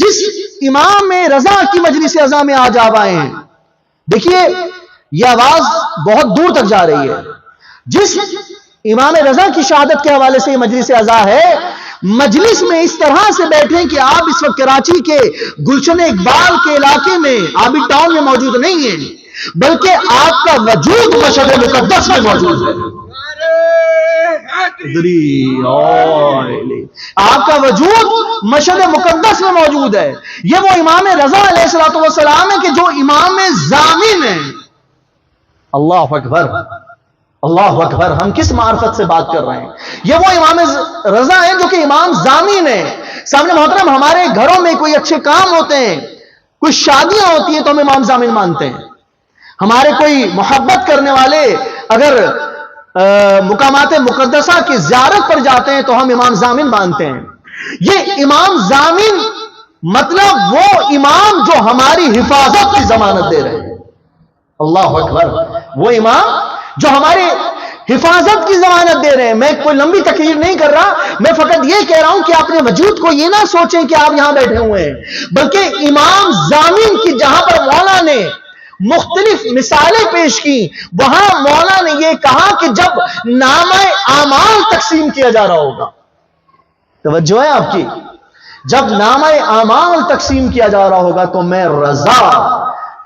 جس امام رضا کی مجلس اعضا میں آج آپ آئے ہیں، دیکھیے یہ آواز بہت دور تک جا رہی ہے. جس امام رضا کی شہادت کے حوالے سے یہ مجلس اعضا ہے، مجلس میں اس طرح سے بیٹھیں کہ آپ اس وقت کراچی کے گلشن اقبال کے علاقے میں عابد ٹاؤن میں موجود نہیں ہیں، بلکہ آپ کا وجود مشہد مقدس میں موجود ہے. آپ کا وجود مشہد مقدس میں موجود ہے. یہ وہ امام رضا علیہ السلام ہے کہ جو امام ضامن ہے. اللہ اکبر، اللہ اکبر. ہم کس معرفت سے بات کر رہے ہیں؟ یہ وہ امام رضا ہیں جو کہ امام ضامن ہے. سامنے محترم، ہمارے گھروں میں کوئی اچھے کام ہوتے ہیں، کوئی شادیاں ہوتی ہیں تو ہم امام ضامن مانتے ہیں. ہمارے کوئی محبت کرنے والے اگر مقامات مقدسہ کی زیارت پر جاتے ہیں تو ہم امام ضامن مانتے ہیں. یہ امام ضامن مطلب وہ امام جو ہماری حفاظت کی ضمانت دے رہے ہیں. اللہ اکبر. وہ امام جو ہماری حفاظت کی ضمانت دے رہے ہیں. میں کوئی لمبی تقریر نہیں کر رہا، میں فقط یہ کہہ رہا ہوں کہ اپنے وجود کو یہ نہ سوچیں کہ آپ یہاں بیٹھے ہوئے ہیں، بلکہ امام ضامن کی جہاں پر مولا نے مختلف مثالیں پیش کی، وہاں مولا نے یہ کہا کہ جب نامہ اعمال تقسیم کیا جا رہا ہوگا، توجہ ہے آپ کی، جب نامہ اعمال تقسیم کیا جا رہا ہوگا تو میں رضا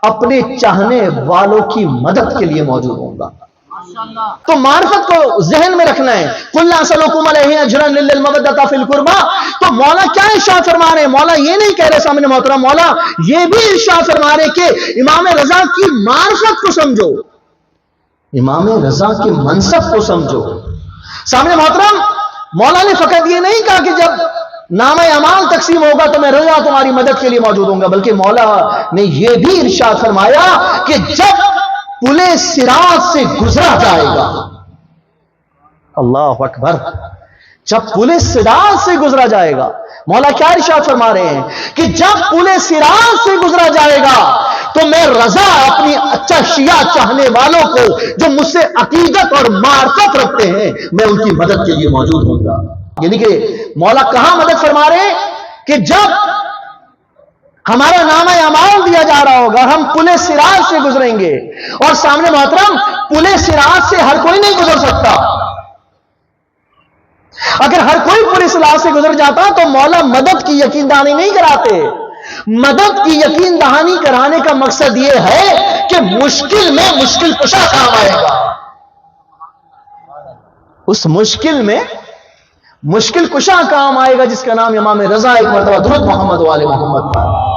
اپنے چاہنے والوں کی مدد کے لیے موجود ہوں گا. تو معرفت کو ذہن میں رکھنا ہے. قُلْ لَا أَسْأَلُكُمْ عَلَيْهِ أَجْرًا إِلَّا الْمَوَدَّةَ فِي الْقُرْبَىٰ. تو مولا کیا ارشاد فرما رہے ہیں؟ مولا یہ نہیں کہہ رہے سامنے محترم، مولا یہ بھی ارشاد فرما رہے کہ امام رضا کی معرفت کو سمجھو، امام رضا کے منصب کو سمجھو. سامنے محترم، مولا نے فقط یہ نہیں کہا کہ جب نامہ اعمال تقسیم ہوگا تو میں رضا تمہاری مدد کے لیے موجود ہوں گا، بلکہ مولا نے یہ بھی ارشاد فرمایا کہ جب پلے صراط سے گزرا جائے گا، اللہ اکبر، جب پلے صراط سے گزرا جائے گا، مولا کیا ارشاد فرما رہے ہیں کہ جب پلے صراط سے گزرا جائے گا تو میں رضا اپنی اچھا شیعہ چاہنے والوں کو جو مجھ سے عقیدت اور معرفت رکھتے ہیں، میں ان کی مدد کے لیے موجود ہوں گا. یعنی کہ مولا کہاں مدد فرما رہے ہیں کہ جب ہمارا نامہ اعمال دیا جا رہا ہوگا، ہم پلے صراط سے گزریں گے، اور سامنے محترم پلے صراط سے ہر کوئی نہیں گزر سکتا. اگر ہر کوئی پلے صراط سے گزر جاتا تو مولا مدد کی یقین دہانی نہیں کراتے. مدد کی یقین دہانی کرانے کا مقصد یہ ہے کہ مشکل میں مشکل کشا کام آئے گا. اس مشکل میں مشکل کشا کام آئے گا جس کا نام امام رضا. ایک مرتبہ درود محمد و آل محمد.